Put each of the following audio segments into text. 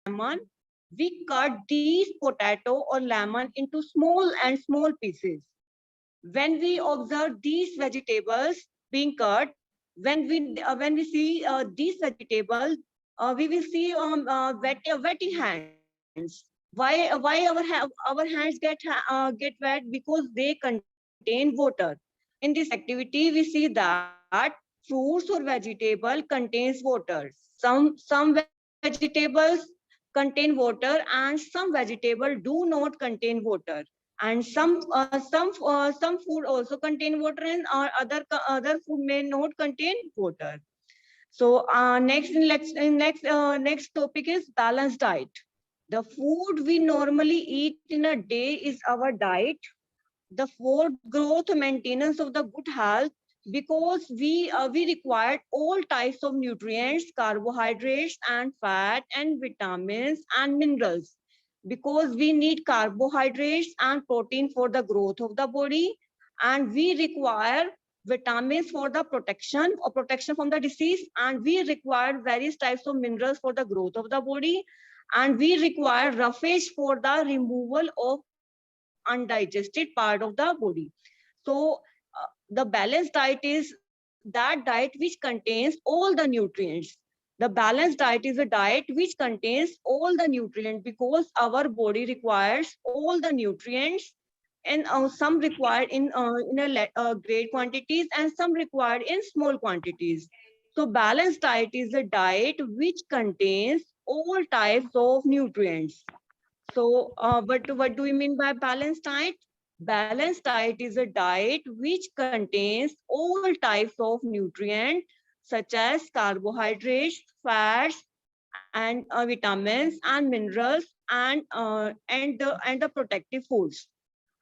lemon, we cut these potato or lemon into small pieces. When we observe these vegetables being cut, when we see these vegetables, we will see wetty hands. Why our hands get wet? Because they contain water. In this activity, we see that fruits or vegetable contains water. Some vegetables contain water, and some vegetable do not contain water, and some food also contain water, and other food may not contain water. So next topic is balanced diet. The food we normally eat in a day is our diet. The for growth maintenance of the good health, because we require all types of nutrients, carbohydrates and fat and vitamins and minerals, because we need carbohydrates and protein for the growth of the body, and we require vitamins for the protection from the disease, and we require various types of minerals for the growth of the body, and we require roughage for the removal of undigested part of the body. So the balanced diet is that diet which contains all the nutrients. The balanced diet is a diet which contains all the nutrients, because our body requires all the nutrients, and some required in great quantities and some required in small quantities. So balanced diet is a diet which contains all types of nutrients. So, what do we mean by balanced diet? Balanced diet is a diet which contains all types of nutrients such as carbohydrates, fats, and vitamins and minerals, and the protective foods.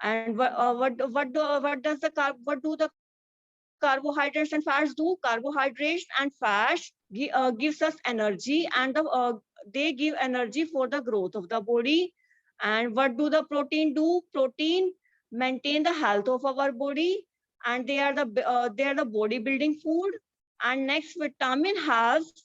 And what do the carbohydrates and fats do? Carbohydrates and fats gives us energy, and they give energy for the growth of the body. And what do the protein do? Protein maintain the health of our body, and they are the bodybuilding food. And next, vitamin helps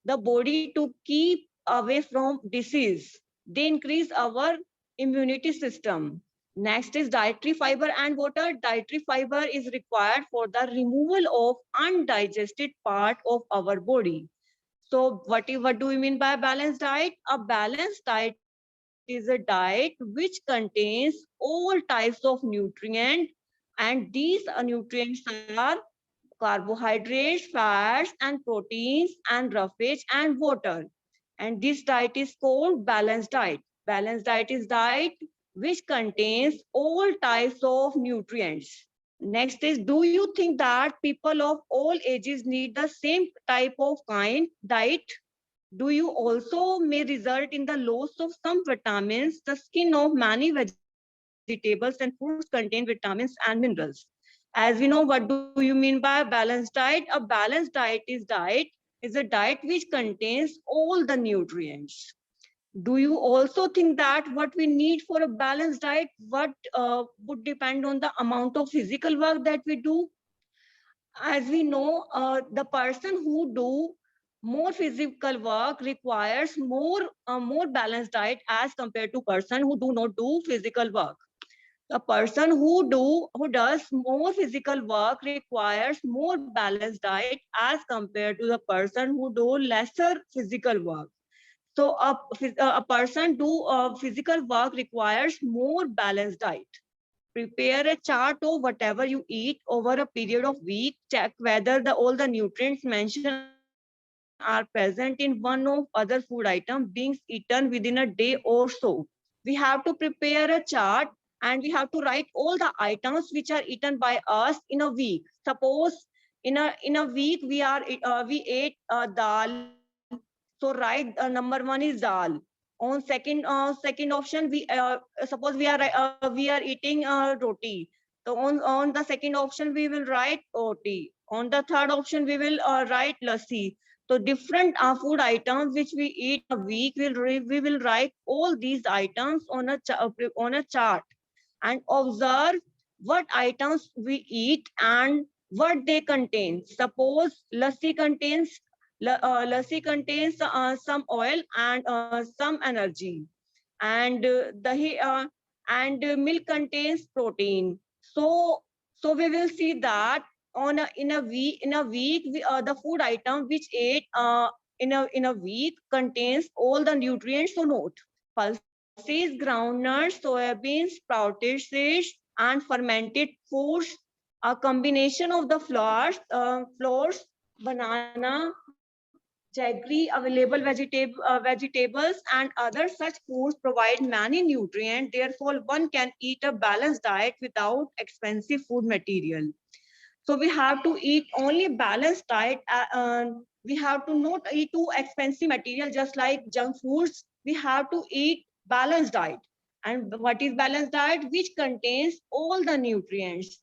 the body to keep away from disease. They increase our immunity system. Next is dietary fiber and water. Dietary fiber is required for the removal of undigested part of our body. So what do we mean by balanced diet? A balanced diet is a diet which contains all types of nutrients, and these nutrients are carbohydrates, fats, and proteins, and roughage and water. And this diet is called balanced diet. Balanced diet is diet which contains all types of nutrients. Next is, do you think that people of all ages need the same type of kind diet? Do you also may result in the loss of some vitamins? The skin of many vegetables and fruits contain vitamins and minerals. As we know, what do you mean by balanced diet? A balanced diet is a diet which contains all the nutrients. Do you also think that what we need for a balanced diet, what would depend on the amount of physical work that we do? As we know, the person who do more physical work requires more balanced diet as compared to person who do not do physical work. The person who does more physical work requires more balanced diet as compared to the person who do lesser physical work. So a person do physical work requires more balanced diet. Prepare a chart of whatever you eat over a period of week. Check whether all the nutrients mentioned are present in one of other food items being eaten within a day or so. We have to prepare a chart, and we have to write all the items which are eaten by us in a week. Suppose in a week we ate dal. So write number one is dal. On second option, suppose we are eating roti. So on the second option we will write roti. On the third option we will write lassi. So different food items which we eat in a week, we will write all these items on a chart, and observe what items we eat and what they contain. Suppose lassi contains Lassi contains some oil and some energy, and milk contains protein. So we will see that in a week the food item which ate in a week contains all the nutrients. So note: pulses, groundnuts, soybeans, sprouted seeds, and fermented foods. A combination of the flours, banana, jaggery, available vegetables, and other such foods provide many nutrients. Therefore, one can eat a balanced diet without expensive food material. So we have to eat only balanced diet. We have to not eat too expensive material, just like junk foods. We have to eat balanced diet. And what is balanced diet? Which contains all the nutrients.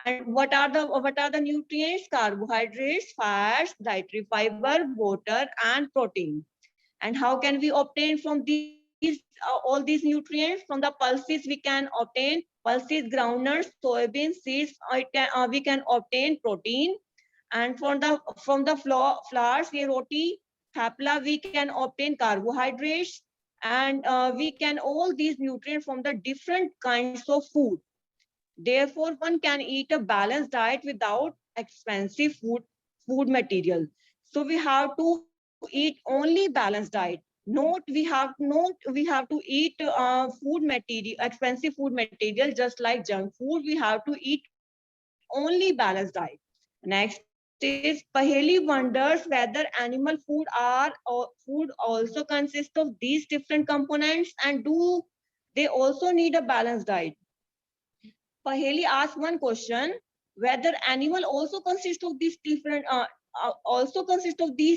And what are the nutrients? Carbohydrates, fats, dietary fiber, water, and protein. And how can we obtain from these all these nutrients? From the pulses we can obtain pulses, groundnuts, soybean seeds. We can obtain protein. And from the flours, roti, thapla, we can obtain carbohydrates. And we can all these nutrients from the different kinds of food. Therefore, one can eat a balanced diet without expensive food material. So we have to eat only balanced diet. Not we have to eat food material, expensive food material, just like junk food. We have to eat only balanced diet. Next is Paheli wonders whether animal food also consists of these different components, and do they also need a balanced diet? Paheli asks one question: whether animal also consist of these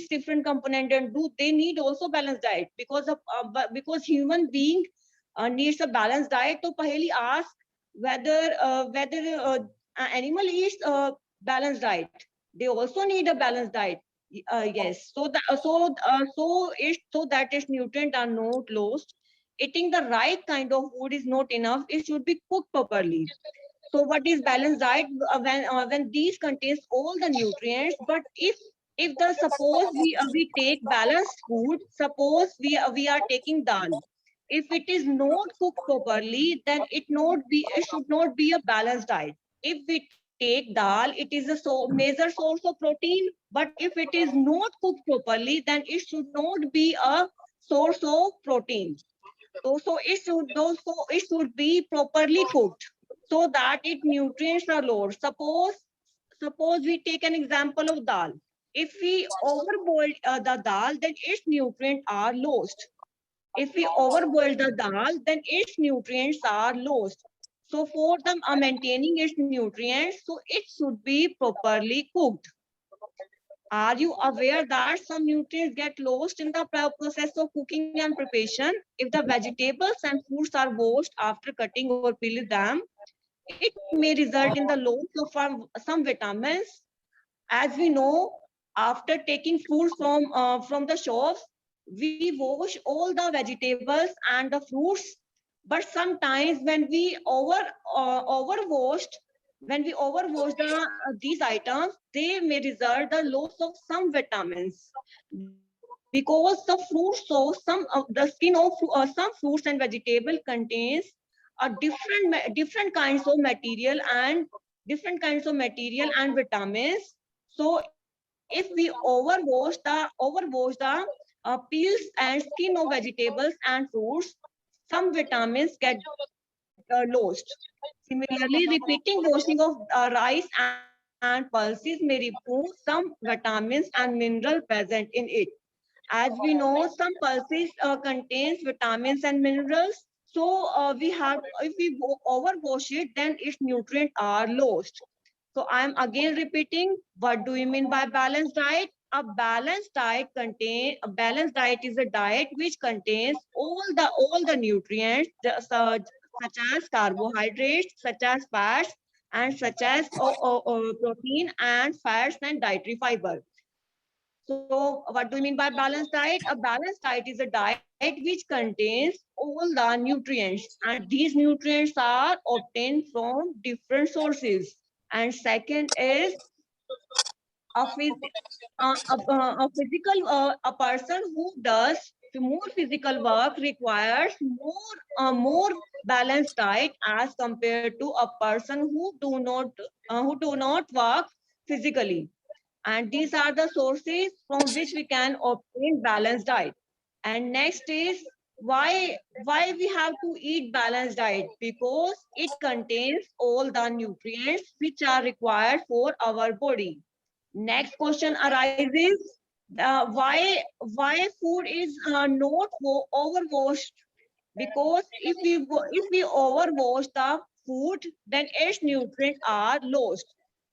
different components, and do they need also balanced diet? Because human being needs a balanced diet. So Paheli asks whether animal eats balanced diet. They also need a balanced diet. Yes. So that its nutrients are not lost. Eating the right kind of food is not enough. It should be cooked properly. So what is balanced diet? When these contains all the nutrients. But if the suppose we take balanced food, suppose we are taking dal. If it is not cooked properly, then it should not be a balanced diet. If we take dal, it is a major source of protein. But if it is not cooked properly, then it should not be a source of protein. So it should be properly cooked so that its nutrients are lost. Suppose we take an example of dal. If we overboil the dal, then its nutrients are lost. If we overboil the dal, then its nutrients are lost. So for them maintaining its nutrients, so it should be properly cooked. Are you aware that some nutrients get lost in the process of cooking and preparation? If the vegetables and fruits are washed after cutting or peeling them, it may result in the loss of some vitamins. As we know, after taking food from the shops, we wash all the vegetables and the fruits. But sometimes when we overwash these items, they may result the loss of some vitamins, because the skin of some fruits and vegetable contains a different kinds of material and vitamins. So if we overwash the peels and skin of vegetables and fruits, some vitamins get lost. Similarly, repeating washing of rice and pulses may remove some vitamins and mineral present in it. As we know, some pulses contains vitamins and minerals. So if we overwash it, then its nutrients are lost. So I'm again repeating, what do you mean by balanced diet? A balanced diet is a diet which contains all the nutrients, such as carbohydrates, such as fats, and such as protein and fats and dietary fiber. So what do you mean by balanced diet? A balanced diet is a diet which contains all the nutrients, and these nutrients are obtained from different sources. And second is A physical a person who does more physical work requires more balanced diet as compared to a person who do not work physically. And these are the sources from which we can obtain balanced diet. And next is why we have to eat balanced diet, because it contains all the nutrients which are required for our body. Next question arises, why food is not overwashed? Because if we overwash the food, then its nutrients are lost.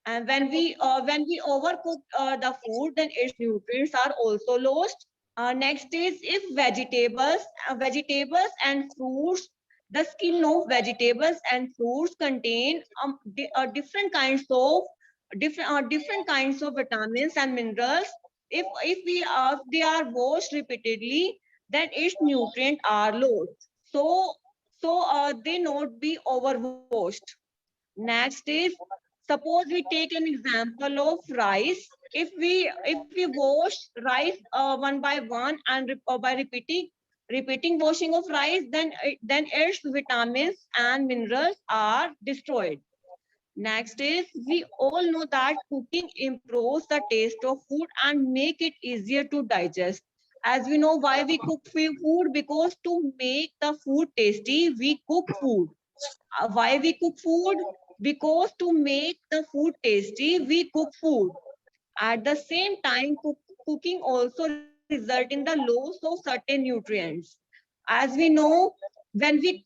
And when we overcook the food, then its nutrients are also lost. Next is, if vegetables and fruits, the skin of vegetables and fruits contain different kinds of vitamins and minerals. If they are washed repeatedly, then its nutrients are lost. So they not be overwashed. Next is, suppose we take an example of rice. If we wash rice one by one and by repeating washing of rice, then its vitamins and minerals are destroyed. Next is, we all know that cooking improves the taste of food and make it easier to digest. As we know why we cook food, because to make the food tasty, we cook food. Why we cook food? Because to make the food tasty, we cook food. At the same time, cooking also result in the loss of certain nutrients. As we know, when we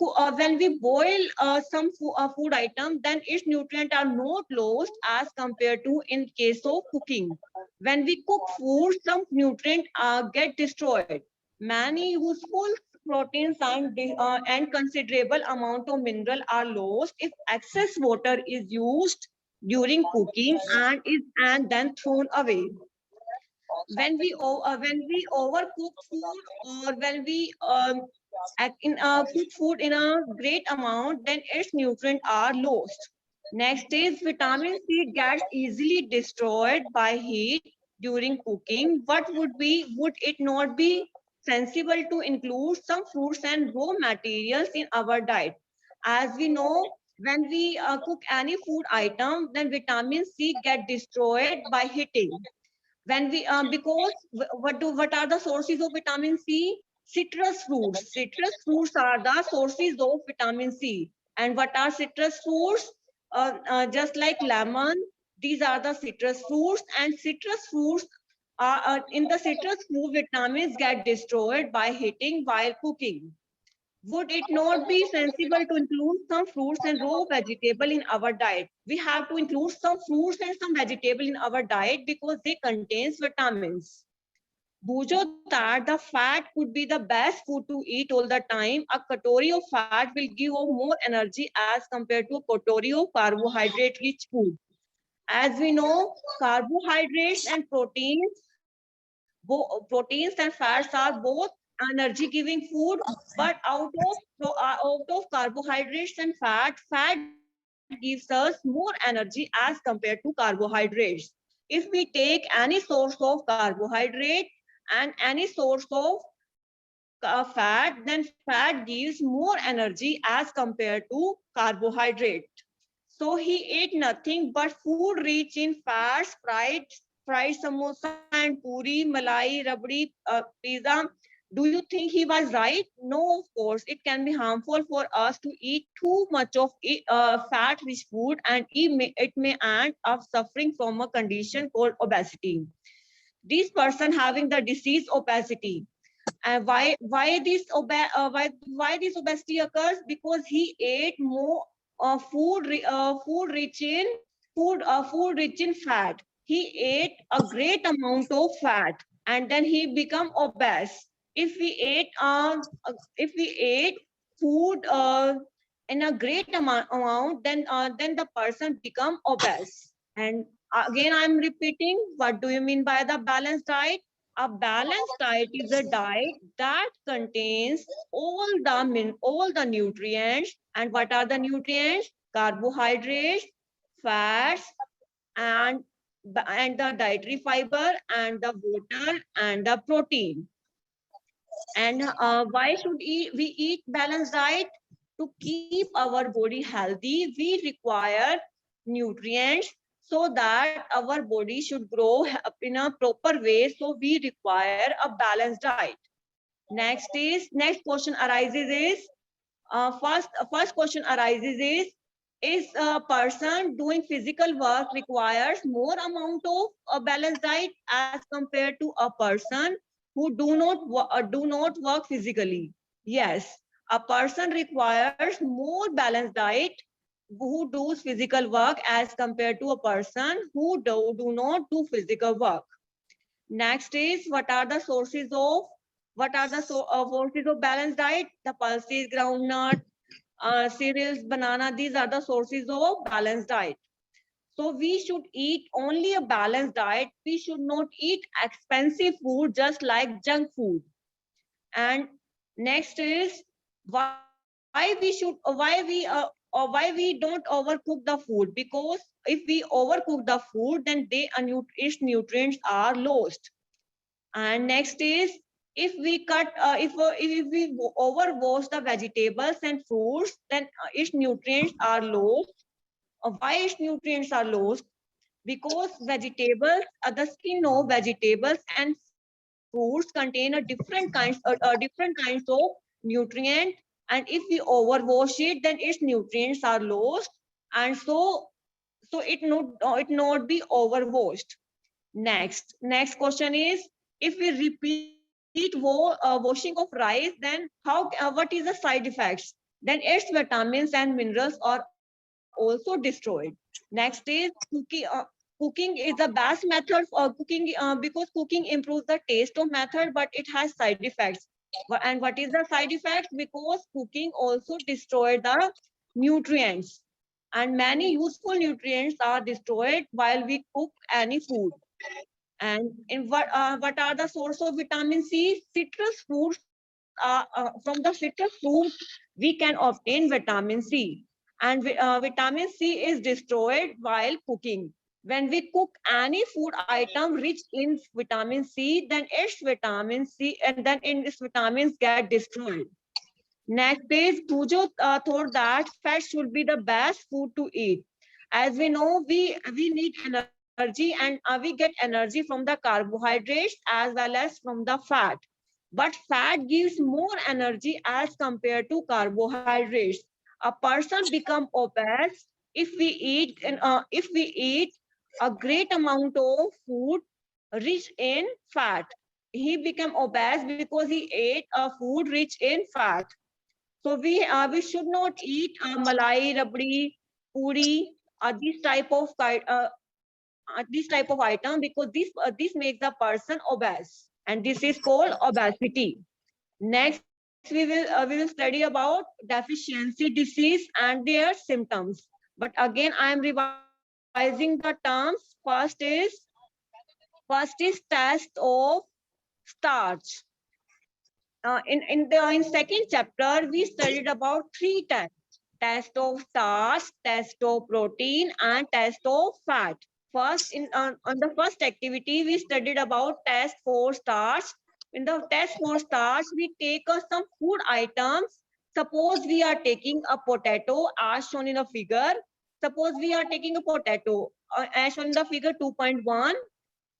boil food item, then its nutrients are not lost as compared to in case of cooking. When we cook food, some nutrients get destroyed. Many useful proteins and considerable amount of mineral are lost if excess water is used during cooking and then thrown away. When we overcook food, or when we cook food in a great amount, then its nutrients are lost. Next is, vitamin C gets easily destroyed by heat during cooking. Would it not be sensible to include some fruits and raw materials in our diet? As we know, when we cook any food item, then vitamin C get destroyed by heating. When we because what are the sources of vitamin C? Citrus fruits are the sources of vitamin C. And what are citrus fruits? Just like lemon, these are the citrus fruits. And citrus fruits are in the citrus fruit, vitamins get destroyed by heating while cooking. Would it not be sensible to include some fruits and raw vegetable in our diet? We have to include some fruits and some vegetable in our diet because they contains vitamins. Bujo that the fat could be the best food to eat all the time. A katori of fat will give you more energy as compared to a katori of carbohydrate rich food. As we know, carbohydrates and proteins and fats are both energy giving food, but out of carbohydrates and fat gives us more energy as compared to carbohydrates. If we take any source of carbohydrate and any source of fat, then fat gives more energy as compared to carbohydrate. So he ate nothing but food rich in fats, fried samosa and puri, malai, rabdi, pizza. Do you think he was right? No, of course. It can be harmful for us to eat too much of fat-rich food, and it may end up suffering from a condition called obesity. This person having the disease obesity. And why this obesity occurs? Because he ate more food rich in fat. He ate a great amount of fat, and then he become obese. If we ate food in a great amount, then the person become obese. And again, I'm repeating, what do you mean by the balanced diet? A balanced diet is a diet that contains all the nutrients. And what are the nutrients? Carbohydrates, fats, and and the dietary fiber and the water and the protein. And why should we eat balanced diet? To keep our body healthy, we require nutrients so that our body should grow in a proper way. So we require a balanced diet. Next question arises is first question arises is a person doing physical work requires more amount of a balanced diet as compared to a person who do not work physically? Yes, a person requires more balanced diet who does physical work as compared to a person who do not do physical work. Next is what are the sources of balanced diet? The pulses, groundnut, cereals, banana. These are the sources of balanced diet. So we should eat only a balanced diet. We should not eat expensive food just like junk food. And next is why we don't overcook the food, because if we overcook the food, then its nutrients are lost. And next is if we overwash the vegetables and fruits, then its nutrients are lost. Why its nutrients are lost? Because vegetables, the skin of vegetables and fruits contain a different kinds of nutrient, and if we overwash it, then its nutrients are lost, and so it not be overwashed. Next question is, if we repeat washing of rice, then what is the side effects? Then its vitamins and minerals are also destroyed. Next is cooking is the best method for cooking because cooking improves the taste of method, but it has side effects. And what is the side effect? Because cooking also destroy the nutrients, and many useful nutrients are destroyed while we cook any food. And in what are the source of vitamin C? Citrus fruits are from the citrus fruit we can obtain vitamin C, and vitamin C is destroyed while cooking. When we cook any food item rich in vitamin C, then its vitamin C and then in its vitamins get destroyed. Next is Pujo thought that fat should be the best food to eat. As we know, we need energy, and we get energy from the carbohydrates as well as from the fat. But fat gives more energy as compared to carbohydrates. A person become obese if we eat a great amount of food rich in fat. He became obese because he ate a food rich in fat. So we should not eat malai, rabdi, puri, this type of item, because this makes the person obese, and this is called obesity. Next, we will study about deficiency disease and their symptoms. But again, I am revising the terms. First is test of starch. In second chapter, we studied about three tests: test of starch, test of protein, and test of fat. First, on the first activity, we studied about test for starch. In the test for starch, we take some food items. Suppose we are taking a potato as shown in a figure. Suppose we are taking a potato as shown in the figure 2.1.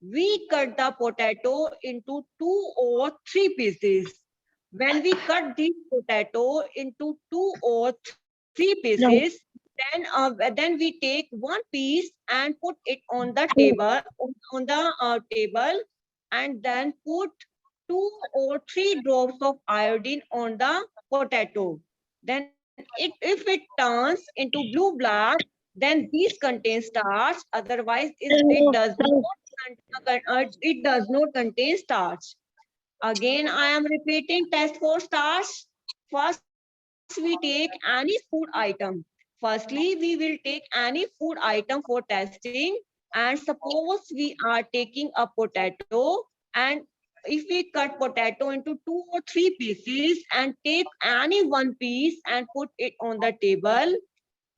We cut the potato into 2 or 3 pieces. When we cut this potato into 2 or 3 pieces, then we take one piece and put it on the table, and then put 2 or 3 drops of iodine on the potato. Then if it turns into blue black, then these contain starch. Otherwise, it does not contain starch. Again, I am repeating test for starch. First, we take any food item. Firstly, we will take any food item for testing. And suppose we are taking a potato, and if we cut potato into 2 or 3 pieces and take any one piece and put it on the table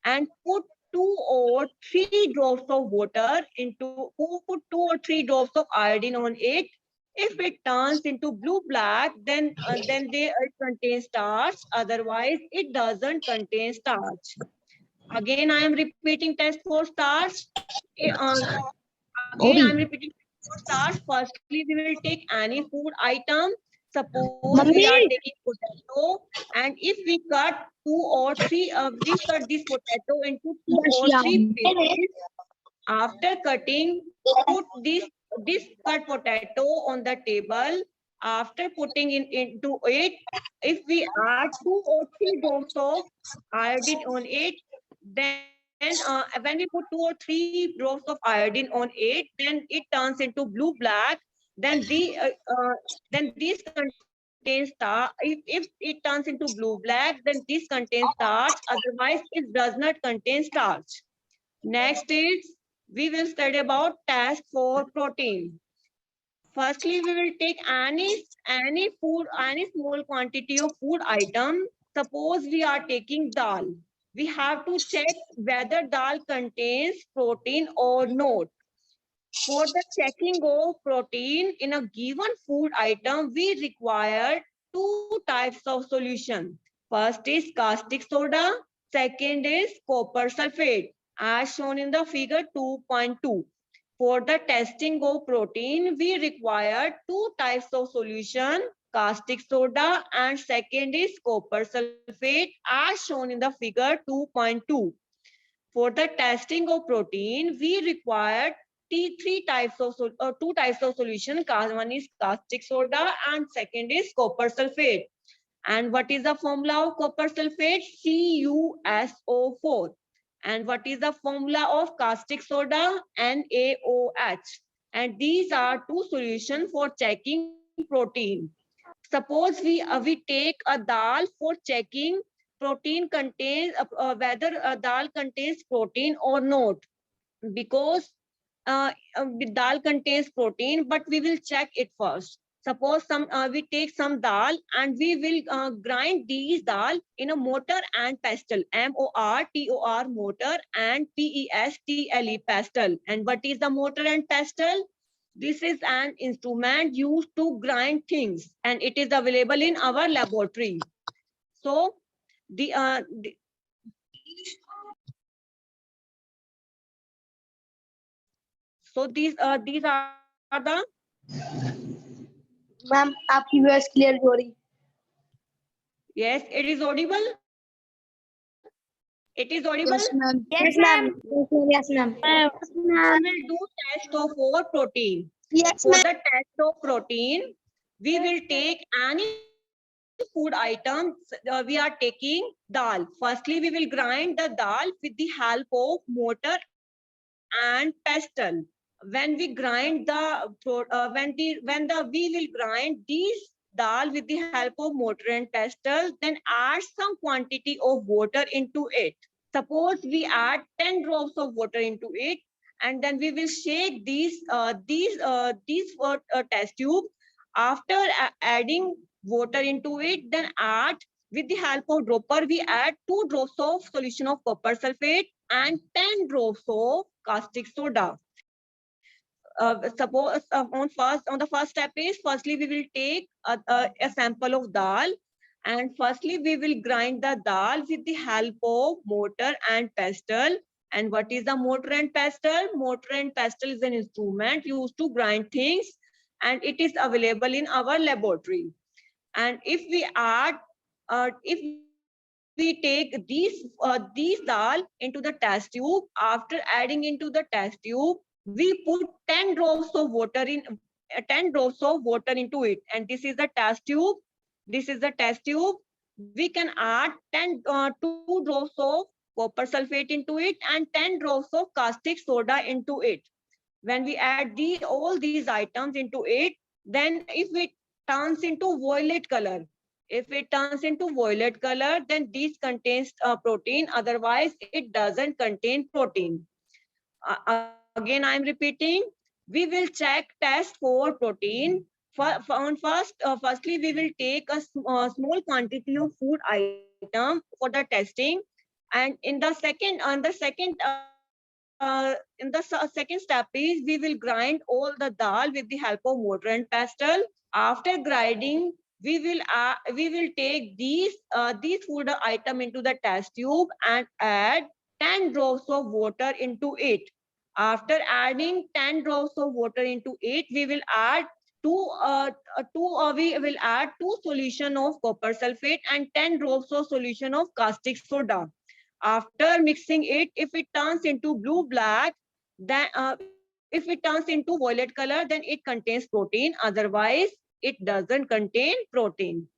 and put 2 or 3 drops of water into, who put 2 or 3 drops of iodine on it. If it turns into blue black, then it contains starch. Otherwise, it doesn't contain starch. Again, I am repeating test for starch. Again, I'm repeating for starch. Firstly, we will take any food item. Suppose we are taking potato, and if we cut 2 or 3, we cut this potato into 2 or 3 pieces. After cutting, put this cut potato on the table. After putting into it, if we add 2 or 3 drops of iodine on it, then when we put 2 or 3 drops of iodine on it, then it turns into blue black. Then this contains starch. If it turns into blue black, then this contains starch. Otherwise, it does not contain starch. Next is, we will study about test for protein. Firstly, we will take any food, any small quantity of food item. Suppose we are taking dal. We have to check whether dal contains protein or not. For the checking of protein in a given food item, we require two types of solution. First is caustic soda, second is copper sulfate, as shown in the figure 2.2. For the testing of protein, we require two types of solution, caustic soda, and second is copper sulfate, as shown in the figure 2.2. For the testing of protein, we require two types of solution. One is caustic soda and second is copper sulfate. And what is the formula of copper sulfate? CuSO4. And what is the formula of caustic soda? NaOH. And these are two solutions for checking protein. Suppose we take a dal for checking protein contains whether a dal contains protein or not, because the dal contains protein, but we will check it first. Suppose we take some dal and we will grind these dal in a mortar and pestle, MORTOR, mortar, and PESTLE, pestle. And what is the mortar and pestle? This is an instrument used to grind things, and it is available in our laboratory. So the so these are the, ma'am आपकी voice clear हो रही. yes, it is audible. It is audible. Yes, ma'am. Yes, ma'am. Yes, ma'am. We will do test of for protein. Yes, For ma'am. the test of protein, we will take any food items. We are taking dal. Firstly, we will grind the dal with the help of mortar and pestle. When we grind we will grind these dal with the help of mortar and pestle, then add some quantity of water into it. Suppose we add 10 drops of water into it, and then we will shake these test tube. After adding water into it, then add, with the help of dropper, we add 2 drops of solution of copper sulfate and 10 drops of caustic soda. Suppose on the first step is, firstly we will take a sample of dal, and firstly we will grind the dal with the help of mortar and pestle. And what is the mortar and pestle? Mortar and pestle is an instrument used to grind things, and it is available in our laboratory. And if if we take these dal into the test tube, after adding into the test tube, we put 10 drops of water in 10 drops of water into it, and this is the test tube. This is the test tube. We can add 2 drops of copper sulfate into it and 10 drops of caustic soda into it. When we add all these items into it, then if it turns into violet color, if it turns into violet color, then this contains protein. Otherwise, it doesn't contain protein. Again, I'm repeating. We will check test for protein. Firstly, we will take a small quantity of food item for the testing. And in the second, second step is we will grind all the dal with the help of mortar and pestle. After grinding, we will take these food item into the test tube and add 10 drops of water into it. After adding 10 drops of water into it, we will add we will add 2 solution of copper sulfate and 10 drops of solution of caustic soda. After mixing it, if it turns into blue black, then if it turns into violet color, then it contains protein. Otherwise, it doesn't contain protein.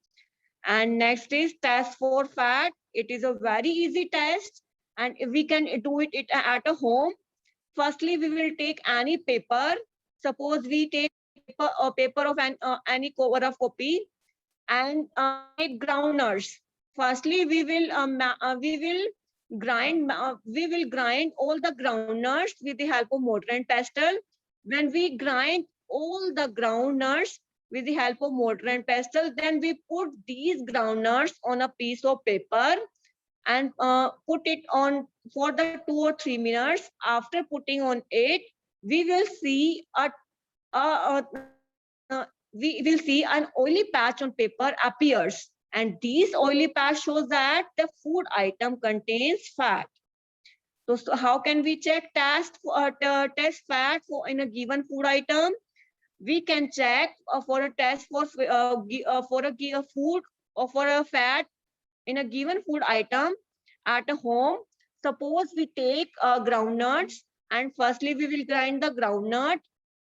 And next is test for fat. It is a very easy test, and we can do it at a home. Firstly, we will take any paper. Suppose we take a paper of any cover of copy and take groundnuts. Firstly, we will grind all the groundnuts with the help of mortar and pestle. When we grind all the groundnuts with the help of mortar and pestle, then we put these groundnuts on a piece of paper and put it on for the 2 or 3 minutes. After putting on it, we will see a we will see an oily patch on paper appears, and these oily patch shows that the food item contains fat. So how can we check test fat for in a given food item? We can check for a test for a food or for a fat in a given food item at a home. Suppose we take groundnuts, and firstly we will grind the groundnut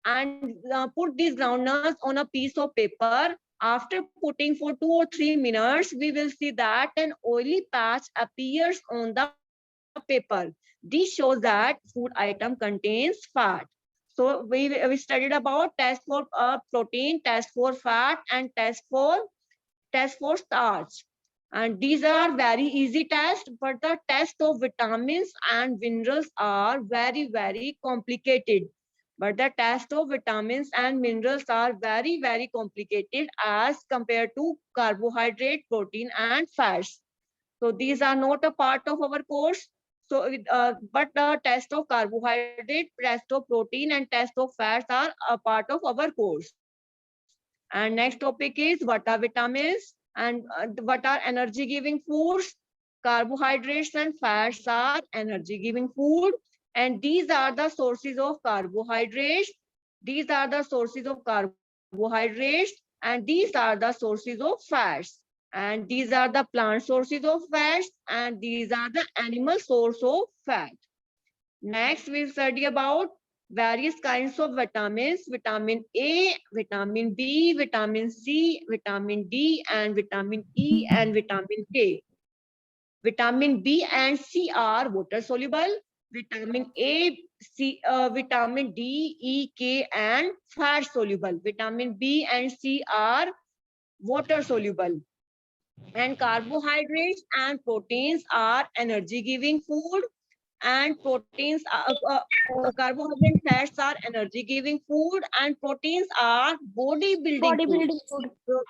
and put these groundnuts on a piece of paper. After putting for 2 or 3 minutes, we will see that an oily patch appears on the paper. This shows that food item contains fat. So we studied about test for protein, test for fat, and test for starch. And these are very easy tests, but the test of vitamins and minerals are very, very complicated. But the test of vitamins and minerals are very, very complicated as compared to carbohydrate, protein, and fats. So these are not a part of our course. So, but the test of carbohydrate, test of protein, and test of fats are a part of our course. And next topic is what are vitamins and what are energy giving foods. Carbohydrates and fats are energy giving food, and these are the sources of carbohydrates. These are the sources of carbohydrates, and these are the sources of fats. And these are the plant sources of fats, and these are the animal source of fat. Next, we'll study about various kinds of vitamins: vitamin A, vitamin B, vitamin C, vitamin D, and vitamin E and vitamin K. Vitamin B and C are water soluble. Vitamin A, vitamin D, E, K, and fat soluble. Vitamin B and C are water soluble. And carbohydrates and proteins are energy giving food, and carbohydrate and fats are energy giving food, and proteins are body building food. Bodybuilding food.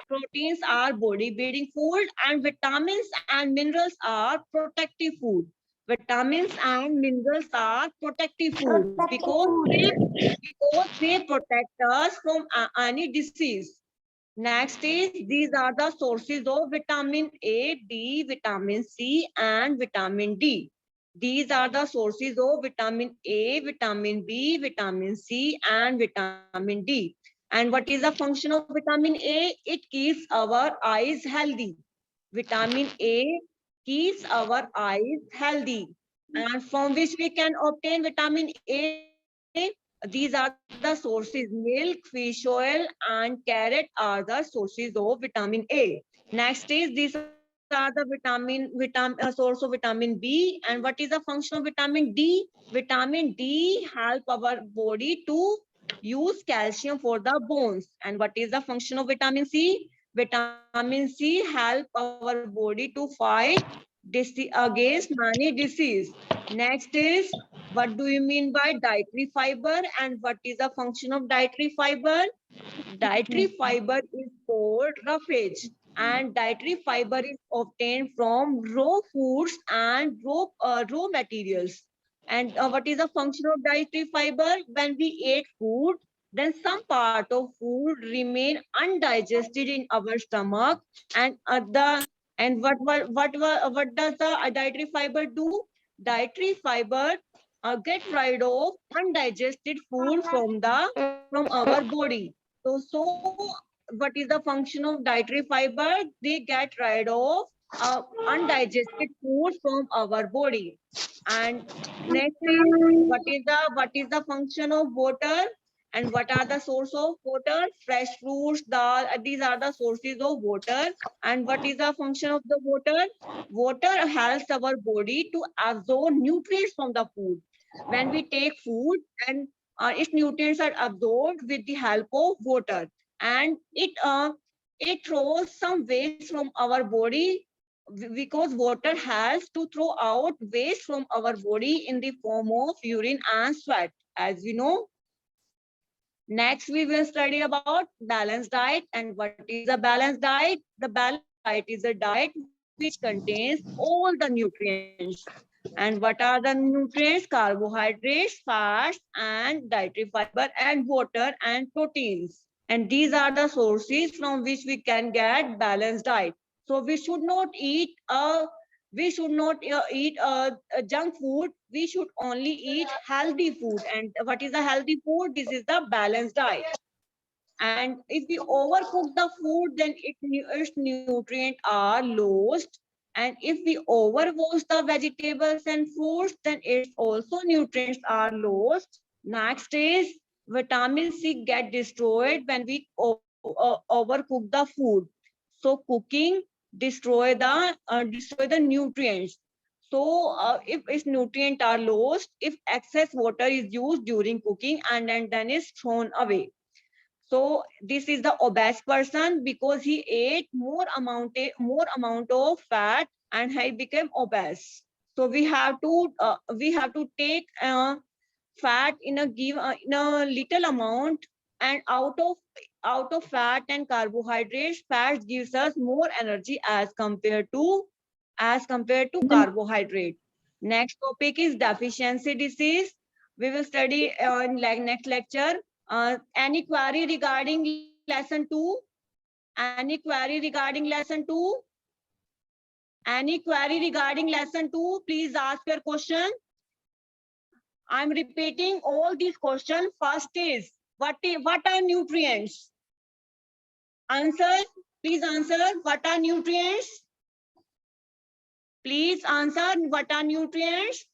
Proteins are body building food, and vitamins and minerals are protective food. Vitamins and minerals are protective food because they protect us from any disease. Next is these are the sources of vitamin A, D, vitamin C, and vitamin D. These are the sources of vitamin A, vitamin B, vitamin C, and vitamin D. And what is the function of vitamin A? It keeps our eyes healthy. Vitamin A keeps our eyes healthy. And from which we can obtain vitamin A? These are the sources: milk, fish oil, and carrot are the sources of vitamin A. Next is these are the source of vitamin B. And what is the function of vitamin D? Vitamin D help our body to use calcium for the bones. And what is the function of vitamin C? Vitamin C help our body to fight against many disease. Next is, what do you mean by dietary fiber, and what is the function of dietary fiber? Dietary fiber is called roughage. and dietary fiber is obtained from raw foods and raw materials. And what is the function of dietary fiber? When we eat food, then some part of food remain undigested in our stomach, and what does the dietary fiber do? Dietary fiber get rid of undigested food from our body. So what is the function of dietary fiber? They get rid of undigested food from our body. And next is what is the function of water, and what are the source of water? Fresh fruits, dal, these are the sources of water. And what is the function of the water? Water helps our body to absorb nutrients from the food. When we take food, and its nutrients are absorbed with the help of water, and it throws some waste from our body, because water has to throw out waste from our body in the form of urine and sweat, as we know. Next, we will study about balanced diet. And what is a balanced diet? The balanced diet is a diet which contains all the nutrients. And what are the nutrients? Carbohydrates, fats, and dietary fiber, and water and proteins. And these are the sources from which we can get balanced diet. So we should not eat junk food. We should only eat healthy food. And what is a healthy food? This is the balanced diet. And if we overcook the food, then its nutrients are lost. And if we overwash the vegetables and fruits, then its also nutrients are lost. Next is vitamin C get destroyed when we overcook the food. So cooking destroy the nutrients. So if its nutrients are lost, if excess water is used during cooking, and then is thrown away. So this is the obese person, because he ate more amount of fat, and he became obese. So we have to take fat in a little amount, and out of fat and carbohydrates, fat gives us more energy as compared to carbohydrate. Next topic is deficiency disease. We will study in next lecture. Any query regarding lesson 2? Any query regarding lesson 2? Any query regarding lesson 2? Please ask your question. I'm repeating all these questions. First is, what are nutrients? Answer, please answer. What are nutrients? Please answer. What are nutrients?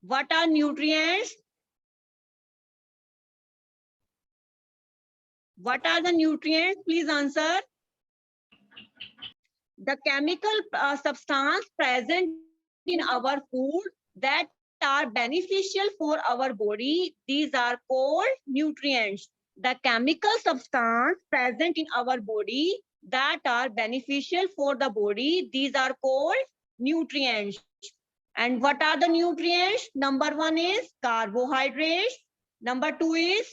What are nutrients? What are the nutrients? Please answer. The chemical substance present in our food that are beneficial for our body, these are called nutrients. The chemical substance present in our body that are beneficial for the body, these are called nutrients. And what are the nutrients? Number 1 is carbohydrates. Number 2 is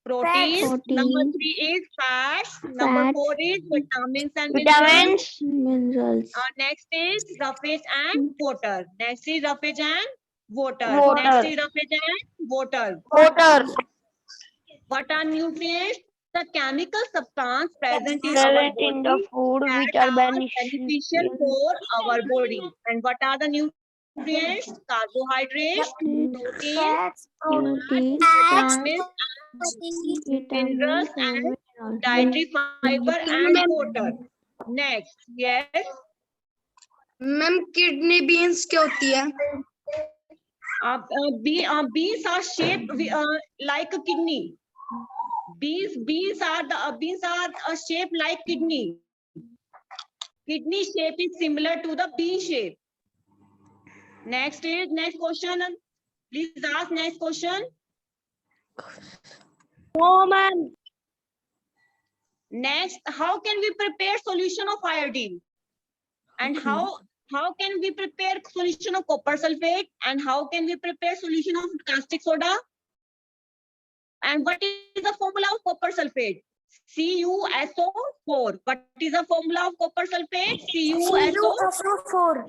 proteins. Number 3 is fats. Number 4 is vitamins and minerals. Minerals. Next is roughage and water. Next is roughage and water. Water. Next is roughage and water. Water. What are nutrients? The chemical substance present in our Present in the body food that which are are beneficial for our body. And what are the nutrients? Carbohydrates, protein, vitamins, minerals, and dietary fiber and water. Next, yes. Ma'am kidney beans क्या होती है? Beans are shaped like a kidney. Beans are shaped like kidney. Kidney shape is similar to the bean shape. Next question. Please ask next question. No, ma'am. Next, how can we prepare solution of iodine? And how can we prepare solution of copper sulfate? And how can we prepare solution of caustic soda? And what is the formula of copper sulfate? CuSO4. What is the formula of copper sulfate? CuSO. CuSO4.